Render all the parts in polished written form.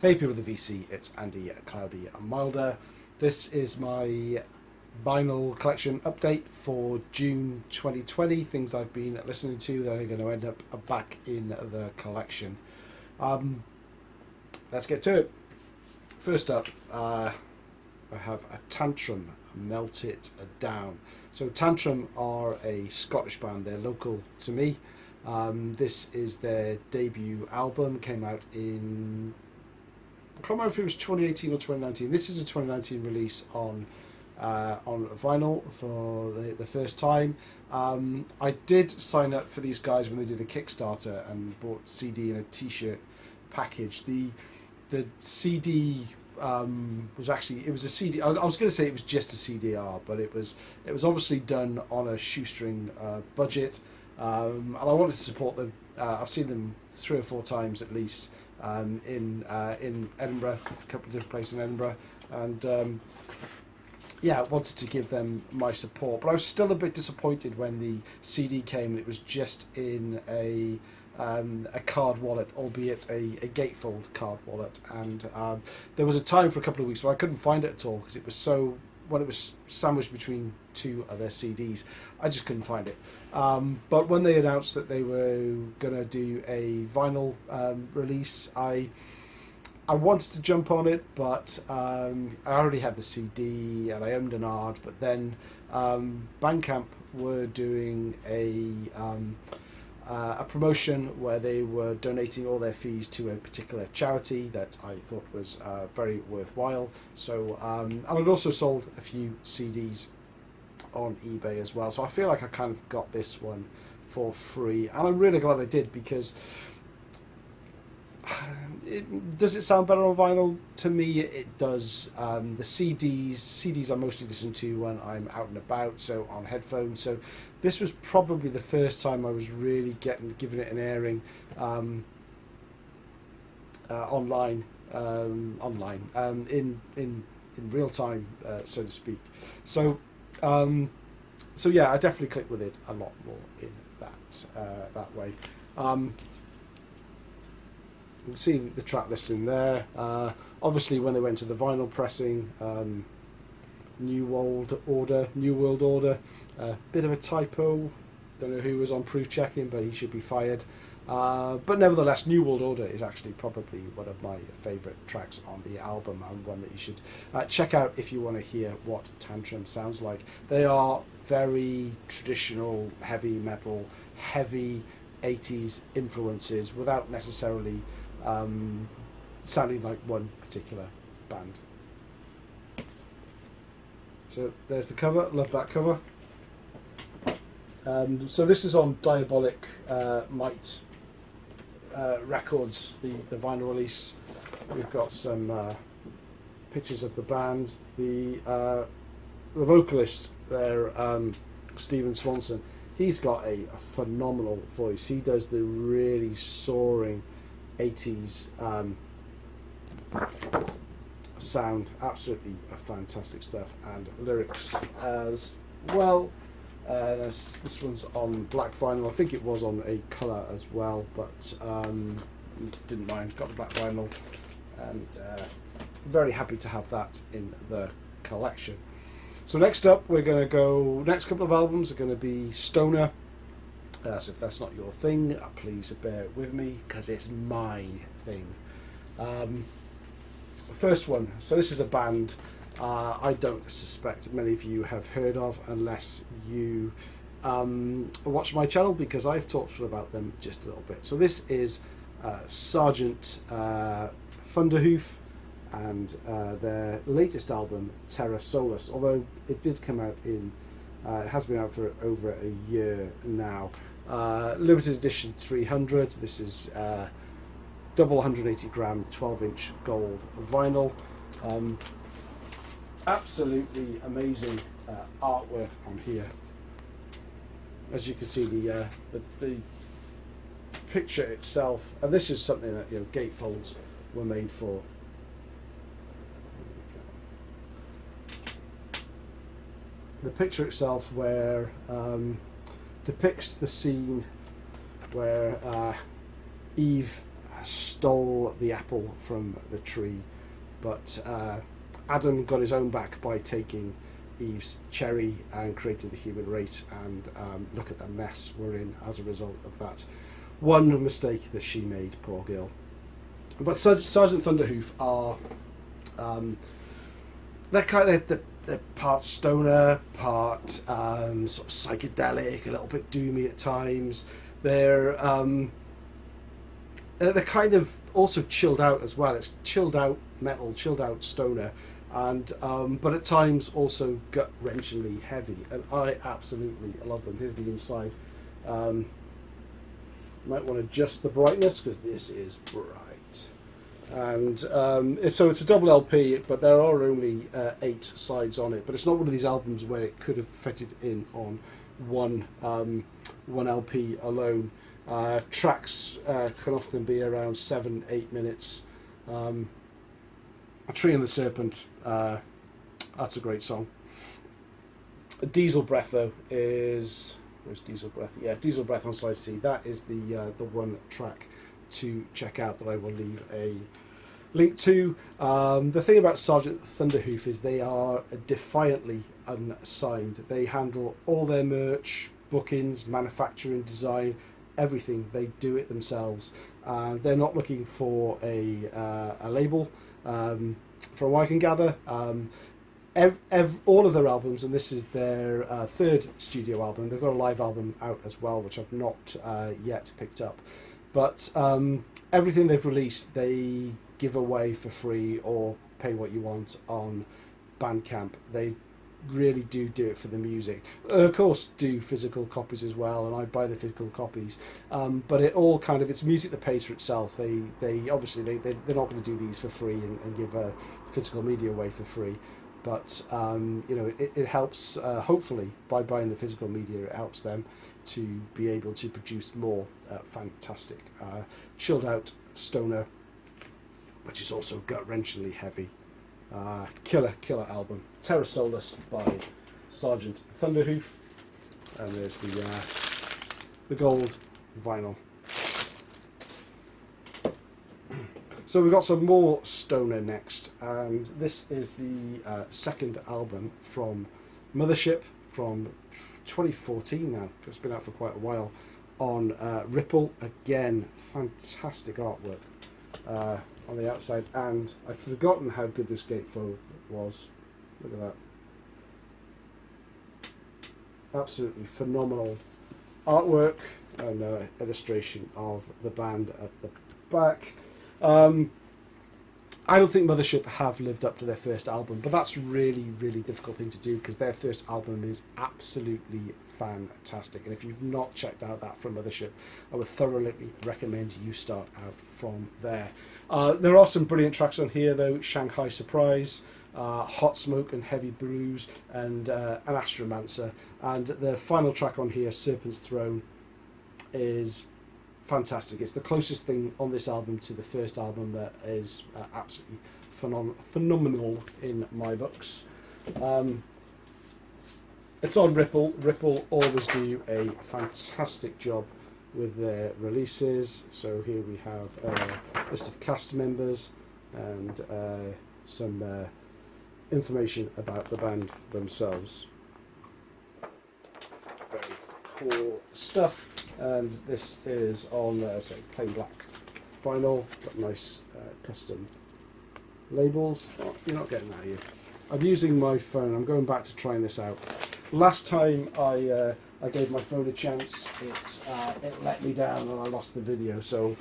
Hey people of the VC, it's Andy Cloudy and Milder. This is my vinyl collection update for June 2020. Things I've been listening to that are going to end up back in the collection. Let's get to it. First up, I have a Tantrum, Melt It Down. So Tantrum are a Scottish band, they're local to me. This is their debut album, came out in... I can't remember if it was 2018 or 2019. This is a 2019 release on vinyl for the first time. I did sign up for these guys when they did a Kickstarter and bought CD and a T-shirt package. The CD was actually, it was a CD. I was going to say it was just a CDR, but it was obviously done on a shoestring budget. And I wanted to support them. I've seen them 3 or 4 times at least. In Edinburgh, a couple of different places in Edinburgh, and yeah, I wanted to give them my support. But I was still a bit disappointed when the CD came and it was just in a card wallet, albeit a gatefold card wallet. And there was a time for a couple of weeks where I couldn't find it at all because it was so, when it was sandwiched between 2 other CDs, I just couldn't find it. But when they announced that they were going to do a vinyl release, I wanted to jump on it, but I already had the CD and I owned an ARD. But then Bandcamp were doing a promotion where they were donating all their fees to a particular charity that I thought was very worthwhile. So and I'd also sold a few CDs on eBay as well, so I feel like I kind of got this one for free, and I'm really glad I did, because does it sound better on vinyl? To me it does. The CDs I mostly listen to when I'm out and about, so on headphones. So this was probably the first time I was really giving it an airing online in real time, so to speak. So yeah, I definitely click with it a lot more in that way. You can see the track listing there. Obviously, when they went to the vinyl pressing, New World Order, bit of a typo. Don't know who was on proof checking, but he should be fired. But nevertheless, New World Order is actually probably one of my favourite tracks on the album, and one that you should check out if you want to hear what Tantrum sounds like. They are very traditional heavy metal, heavy 80s influences, without necessarily sounding like one particular band. So there's the cover. Love that cover. So this is on Diabolic Might Records, the vinyl release. We've got some pictures of the band. The vocalist there, Stephen Swanson, he's got a phenomenal voice. He does the really soaring 80s sound. Absolutely fantastic stuff, and lyrics as well. This one's on black vinyl. I think it was on a colour as well, but didn't mind. Got the black vinyl, and very happy to have that in the collection. So next up, we're going to go. Next couple of albums are going to be stoner. So if that's not your thing, please bear with me, because it's my thing. First one. So this is a band I don't suspect many of you have heard of, unless you watch my channel, because I've talked about them just a little bit. So this is Sgt Thunder Hoof, and their latest album, Terra Solus, although it did come out in, it has been out for over a year now. Limited edition 300. This is double 180 gram 12-inch gold vinyl. Absolutely amazing artwork on here. As you can see, the picture itself, and this is something that, gatefolds were made for. The picture itself, where depicts the scene where Eve stole the apple from the tree, but Adam got his own back by taking Eve's cherry and created the human race, and look at the mess we're in as a result of that one mistake that she made, poor girl. But Sgt Thunder Hoof are they're part stoner, part sort of psychedelic, a little bit doomy at times. They're kind of also chilled out as well. It's chilled out metal, chilled out stoner, and but at times also gut-wrenchingly heavy. And I absolutely love them. Here's the inside. Might want to adjust the brightness because this is bright. And so it's a double LP, but there are only 8 sides on it. But it's not one of these albums where it could have fitted in on one LP alone. Tracks can often be around 7-8 minutes. A Tree and the Serpent, that's a great song. Diesel Breath though is, where's Diesel Breath? Yeah, Diesel Breath on side C. That is the one track to check out that I will leave a link to. The thing about Sgt Thunder Hoof is they are defiantly unsigned. They handle all their merch, bookings, manufacturing, design, everything. They do it themselves. They're not looking for a label. From what I can gather, all of their albums, and this is their 3rd studio album, they've got a live album out as well, which I've not yet picked up. But everything they've released, they give away for free or pay what you want on Bandcamp. They really do it for the music. Of course, do physical copies as well, and I buy the physical copies. But it all kind of, it's music that pays for itself. They obviously they're not going to do these for free and give physical media away for free. But it helps. Hopefully, by buying the physical media, it helps them to be able to produce more fantastic chilled out stoner, which is also gut-wrenchingly heavy. Killer album. Terra Solus by Sgt Thunder Hoof, and there's the gold vinyl. So we've got some more stoner next, and this is the 2nd album from Mothership from 2014 now. It's been out for quite a while on Ripple. Again, fantastic artwork on the outside, and I'd forgotten how good this gatefold was. Look at that. Absolutely phenomenal artwork and illustration of the band at the back. I don't think Mothership have lived up to their first album, but that's really difficult thing to do because their first album is absolutely fantastic. And if you've not checked out that from Mothership, I would thoroughly recommend you start out from there. There are some brilliant tracks on here though: Shanghai Surprise, Hot Smoke and Heavy Brews, and an Astromancer. And the final track on here, Serpent's Throne, is fantastic. It's the closest thing on this album to the first album that is absolutely phenomenal in my books. It's on Ripple. Ripple always do a fantastic job with their releases. So here we have a list of cast members and some information about the band themselves. Very cool stuff. And this is on plain black vinyl. Got nice custom labels. Oh, you're not getting that here. I'm using my phone. I'm going back to trying this out. Last time I gave my phone a chance, it let me down and I lost the video. So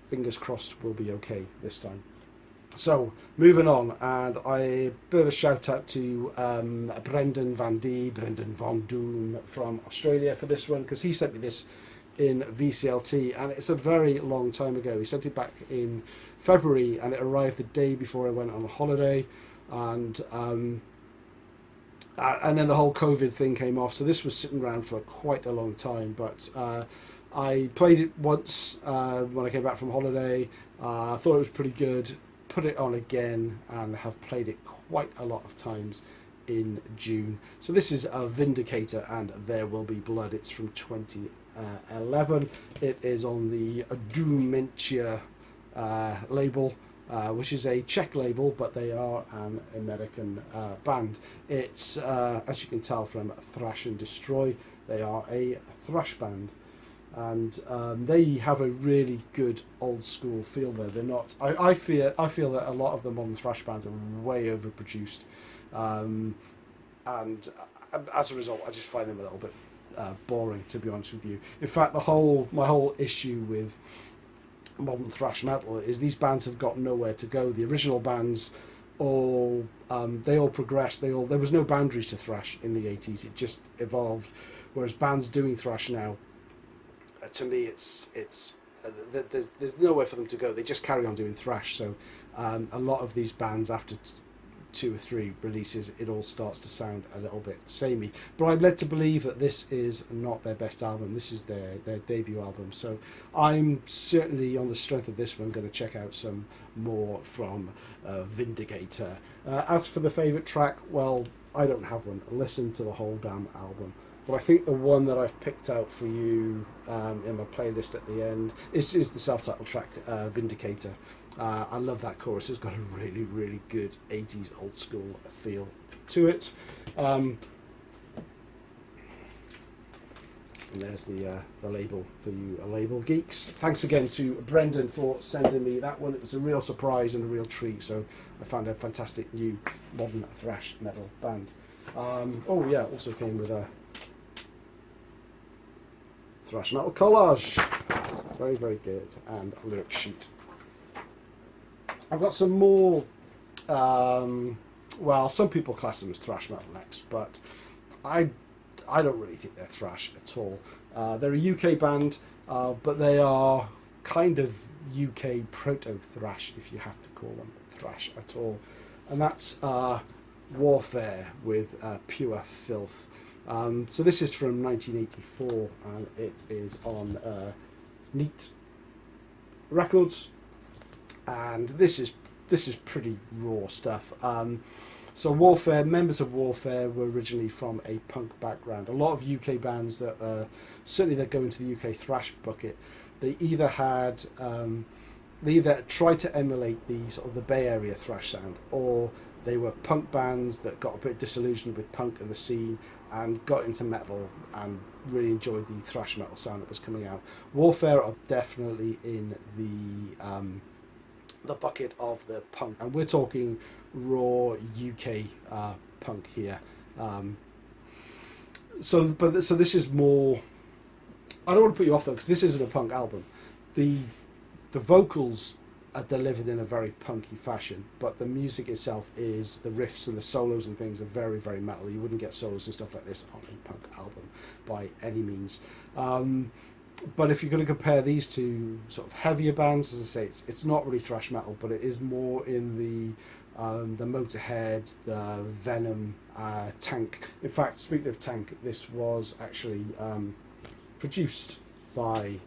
fingers crossed we'll be okay this time. So moving on, and a bit of a shout out to Brendan Van Doom from Australia for this one, because he sent me this in VCLT, and it's a very long time ago. He sent it back in February, and it arrived the day before I went on holiday, and then the whole COVID thing came off. So this was sitting around for quite a long time, but I played it once when I came back from holiday. I thought it was pretty good. Put it on again and have played it quite a lot of times in June. So this is a Vindicator and There Will Be Blood. It's from 2011. It is on the Doomintia label, which is a Czech label, but they are an American band. It's, as you can tell from Thrash and Destroy, they are a thrash band. And they have a really good old school feel there. They're not. I feel that a lot of the modern thrash bands are way overproduced, and as a result, I just find them a little bit boring, to be honest with you. In fact, my whole issue with modern thrash metal is these bands have got nowhere to go. The original bands they all progressed. There was no boundaries to thrash in the 80s. It just evolved. Whereas bands doing thrash now, to me, there's nowhere for them to go. They just carry on doing thrash. So a lot of these bands, after 2 or 3 releases, it all starts to sound a little bit samey. But I'm led to believe that this is not their best album. This is their debut album. So I'm certainly, on the strength of this one, going to check out some more from Vindicator. As for the favourite track, well, I don't have one. Listen to the whole damn album. But I think the one that I've picked out for you in my playlist at the end is the self-titled track, Vindicator. I love that chorus. It's got a really, really good 80s old school feel to it. And there's the label for you label geeks. Thanks again to Brendan for sending me that one. It was a real surprise and a real treat. So I found a fantastic new modern thrash metal band. Oh yeah, also came with a thrash metal collage, very, very good, and a lyric sheet. I've got some more, well, some people class them as thrash metal next, but I don't really think they're thrash at all. They're a UK band, but they are kind of UK proto-thrash, if you have to call them thrash at all. And that's Warfare with Pure Filth. So this is from 1984, and it is on Neat Records, and this is pretty raw stuff. So Warfare, members of Warfare were originally from a punk background. A lot of UK bands that certainly that go into the UK thrash bucket, they either had they either tried to emulate the sort of the Bay Area thrash sound, or they were punk bands that got a bit disillusioned with punk and the scene and got into metal and really enjoyed the thrash metal sound that was coming out. Warfare are definitely in the bucket of the punk, and we're talking raw UK punk here. So this is more. I don't want to put you off though, because this isn't a punk album. The vocals are delivered in a very punky fashion, but the music itself is, the riffs and the solos and things are very, very metal. You wouldn't get solos and stuff like this on a punk album by any means. But if you're going to compare these two sort of heavier bands, as I say, it's not really thrash metal, but it is more in the Motorhead, the Venom, Tank. In fact, speaking of Tank, this was actually produced by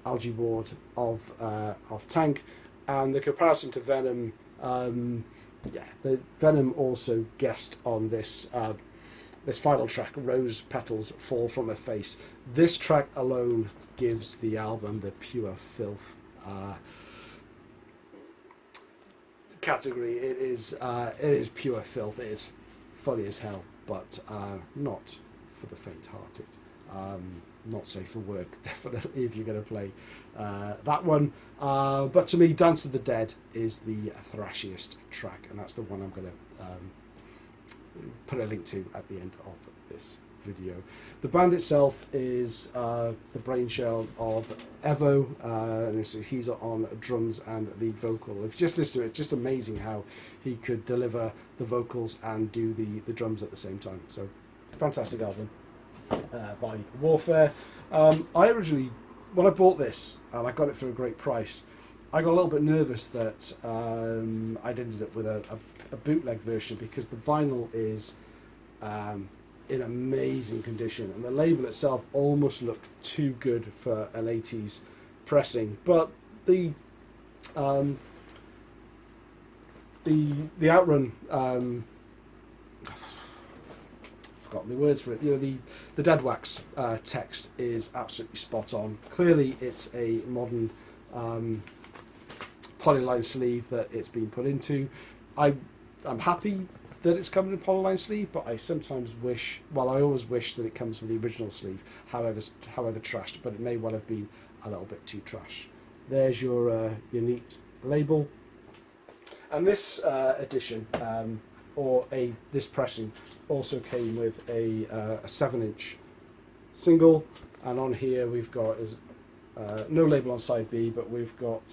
Algie Ward of Tank, and the comparison to Venom, the Venom also guest on this this final track, Rose Petals Fall From Her Face. This track alone gives the album the Pure Filth category. It is pure filth. It is funny as hell, but not for the faint-hearted. Not safe for work, definitely, if you're going to play that one. But to me, Dance of the Dead is the thrashiest track, and that's the one I'm going to put a link to at the end of this video. The band itself is the brainchild of Evo, and he's on drums and lead vocal. If you just listen to it, it's just amazing how he could deliver the vocals and do the drums at the same time. So, fantastic album by Warfare. I originally, when I bought this, and I got it for a great price, I got a little bit nervous that I'd ended up with a bootleg version, because the vinyl is in amazing condition, and the label itself almost looked too good for an 80s pressing. But the Outrun, forgotten the words for it. The dead wax text is absolutely spot on. Clearly, it's a modern polyline sleeve that it's been put into. I'm happy that it's coming in polyline sleeve, but I sometimes wish, well, I always wish that it comes with the original sleeve, however trashed, but it may well have been a little bit too trash. There's your neat label. And this edition, this pressing, also came with a 7-inch single, and on here we've got no label on side B, but we've got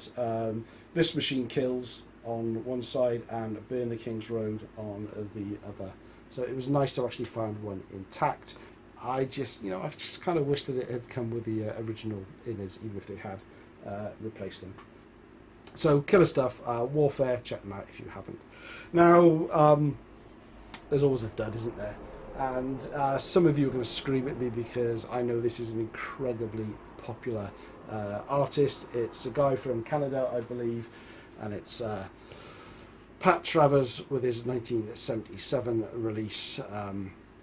This Machine Kills on one side and Burn the King's Road on the other. So it was nice to actually find one intact. I just kind of wish that it had come with the original inners, even if they had replaced them. So killer stuff, Warfare, check them out if you haven't. Now, there's always a dud, isn't there? And some of you are going to scream at me because I know this is an incredibly popular artist. It's a guy from Canada, I believe, and it's Pat Travers with his 1977 release,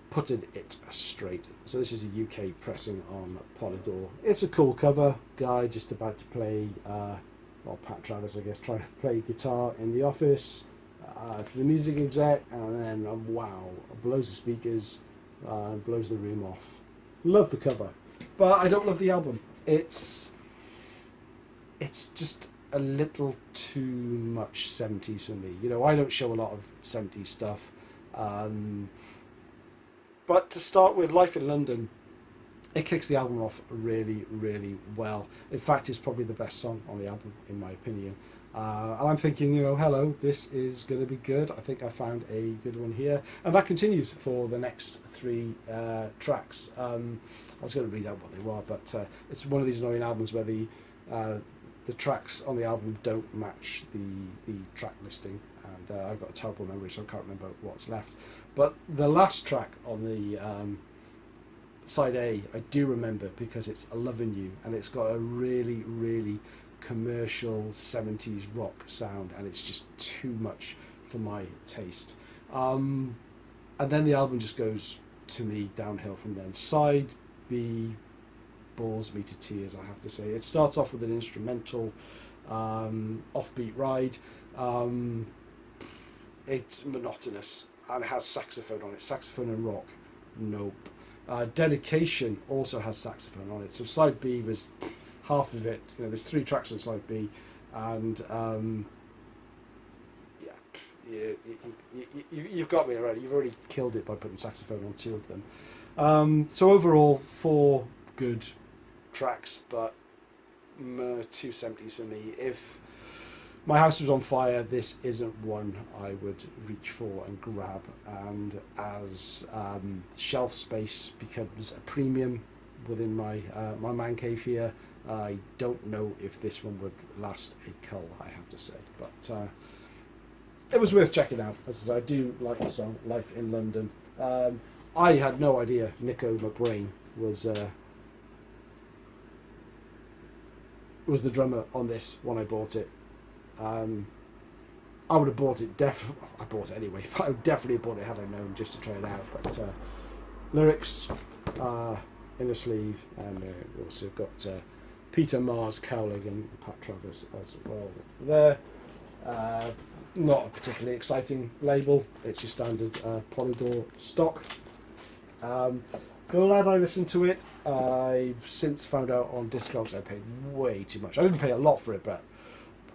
Putting It Straight. So this is a UK pressing on Polydor. It's a cool cover. Guy just about to play, Pat Travers, I guess, trying to play guitar in the office to the music exec, and then wow, blows the speakers, blows the room off. Love the cover, but I don't love the album. It's just a little too much 70s for me. I don't show a lot of 70s stuff. But to start with, Life in London, it kicks the album off really, really well. In fact, it's probably the best song on the album, in my opinion. And I'm thinking, hello, this is going to be good. I think I found a good one here. And that continues for the next 3 tracks. I was going to read out what they were, but it's one of these annoying albums where the tracks on the album don't match the track listing. And I've got a terrible memory, so I can't remember what's left. But the last track on the side A, I do remember because it's Lovin' You, and it's got a really, really commercial 70s rock sound, and it's just too much for my taste. And then the album just goes, to me, downhill from then. Side B bores me to tears, I have to say. It starts off with an instrumental offbeat ride. It's monotonous, and it has saxophone on it. Saxophone and rock, nope. Dedication also has saxophone on it. So side B was half of it. There's 3 tracks on side B, and you've got me already. You've already killed it by putting saxophone on 2 of them. So overall, 4 good tracks, but 2 70s for me. If my house was on fire, this isn't one I would reach for and grab. And as shelf space becomes a premium within my man cave here, I don't know if this one would last a cull, I have to say. But it was worth checking out. As I said, I do like the song Life in London. I had no idea Nico McBrain was the drummer on this when I bought it. I would have bought it I bought it anyway, but I would definitely have bought it had I known, just to try it out. But lyrics in a sleeve, and we also got Peter Mars Cowling and Pat Travers as well there. Not a particularly exciting label, it's your standard Polydor stock. Glad I listened to it. I've since found out on Discogs I paid way too much. I didn't pay a lot for it, but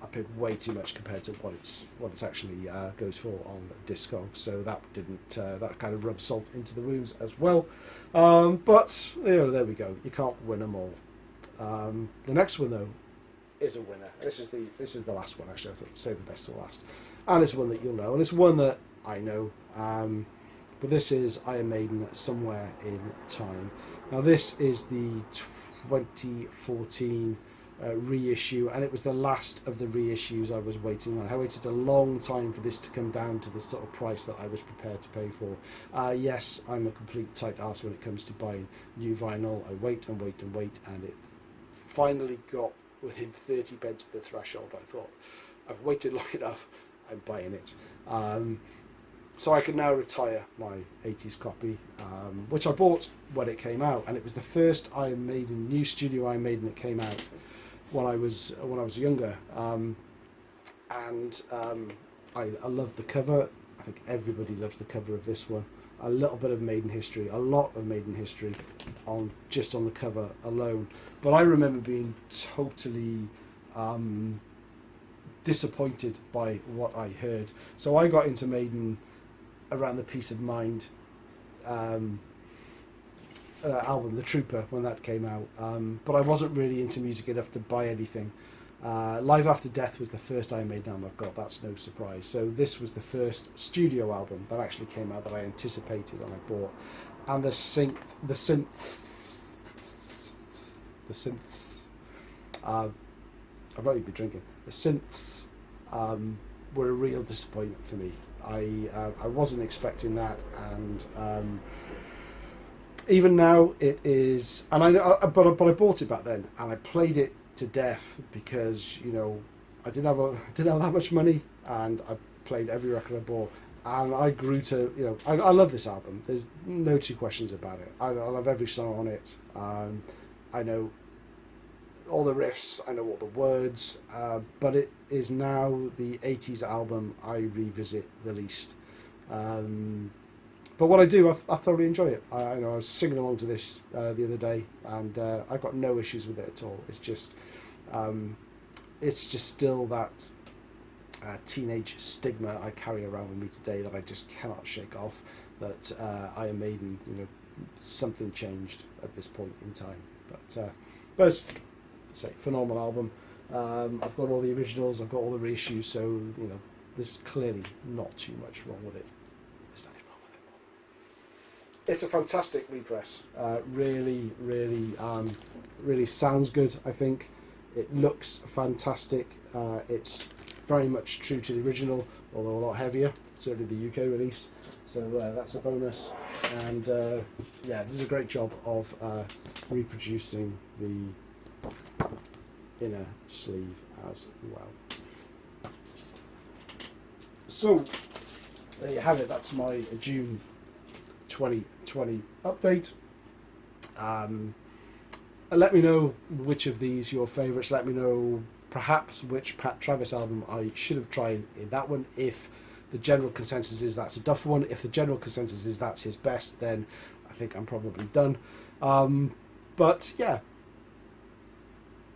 I paid way too much compared to what it's actually goes for on Discogs. So that didn't that kind of rubbed salt into the wounds as well. But there we go. You can't win them all. The next one though is a winner. This is the last one actually. I thought save the best to last, and it's one that you'll know, and it's one that I know. But this is Iron Maiden, Somewhere in Time. Now this is the 2014 reissue, and it was the last of the reissues I was waiting on. I waited a long time for this to come down to the sort of price that I was prepared to pay for. Yes, I'm a complete tight arse when it comes to buying new vinyl. I wait and wait and wait, and it finally got within 30 pence of the threshold. I thought, I've waited long enough, I'm buying it. so I could now retire my 80s copy, which I bought when it came out, and it was the first Iron Maiden, new studio Iron Maiden that came out when I was younger, I love the cover. I think everybody loves the cover of this one. A little bit of Maiden history, a lot of Maiden history, just on the cover alone. But I remember being totally disappointed by what I heard. So I got into Maiden around the Peace of Mind album, The Trooper, when that came out. But I wasn't really into music enough to buy anything. Live After Death was the first Iron Maiden album I've got, that's no surprise. So this was the first studio album that actually came out that I anticipated and I bought. And the synth, I've not even been drinking. The synths were a real disappointment for me. I wasn't expecting that, and even now it is. And but I bought it back then, and I played it to death because, you know, I didn't have that much money, and I played every record I bought, and I grew to, you know, I love this album. There's no two questions about it. I love every song on it. I know all the riffs, I know all the words, but it is now the 80s album I revisit the least. But what I do, I thoroughly enjoy it. I was singing along to this the other day, and I've got no issues with it at all. It's just still that teenage stigma I carry around with me today that I just cannot shake off. That Iron Maiden, you know, something changed at this point in time. But say phenomenal album. I've got all the originals, I've got all the reissues, so, you know, there's clearly not too much wrong with it. There's nothing wrong with it. It's a fantastic repress. Really sounds good, I think. It looks fantastic. It's very much true to the original, although a lot heavier, certainly the UK release. So that's a bonus. And yeah, this is a great job of reproducing the inner sleeve as well. So there you have it. That's my June 2020 update. Let me know which of these your favourites. Let me know perhaps which Pat Travers album I should have tried in that one. If the general consensus is that's a Duff one, if the general consensus is that's his best, then I think I'm probably done. But yeah,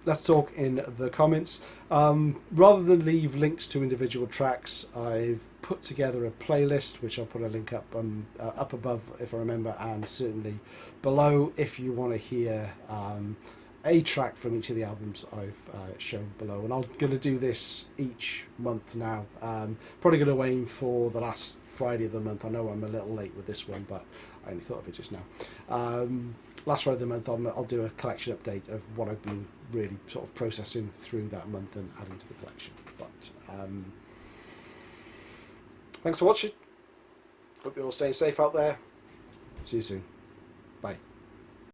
let's talk in the comments. Rather than leave links to individual tracks, I've put together a playlist, which I'll put a link up above if I remember, and certainly below if you want to hear a track from each of the albums I've shown below. And I'm going to do this each month now. Probably going to aim for the last Friday of the month. I know I'm a little late with this one, but I only thought of it just now. Last Friday of the month, I'll do a collection update of what I've been really sort of processing through that month and adding to the collection. But thanks for watching. Hope you're all staying safe out there. See you soon.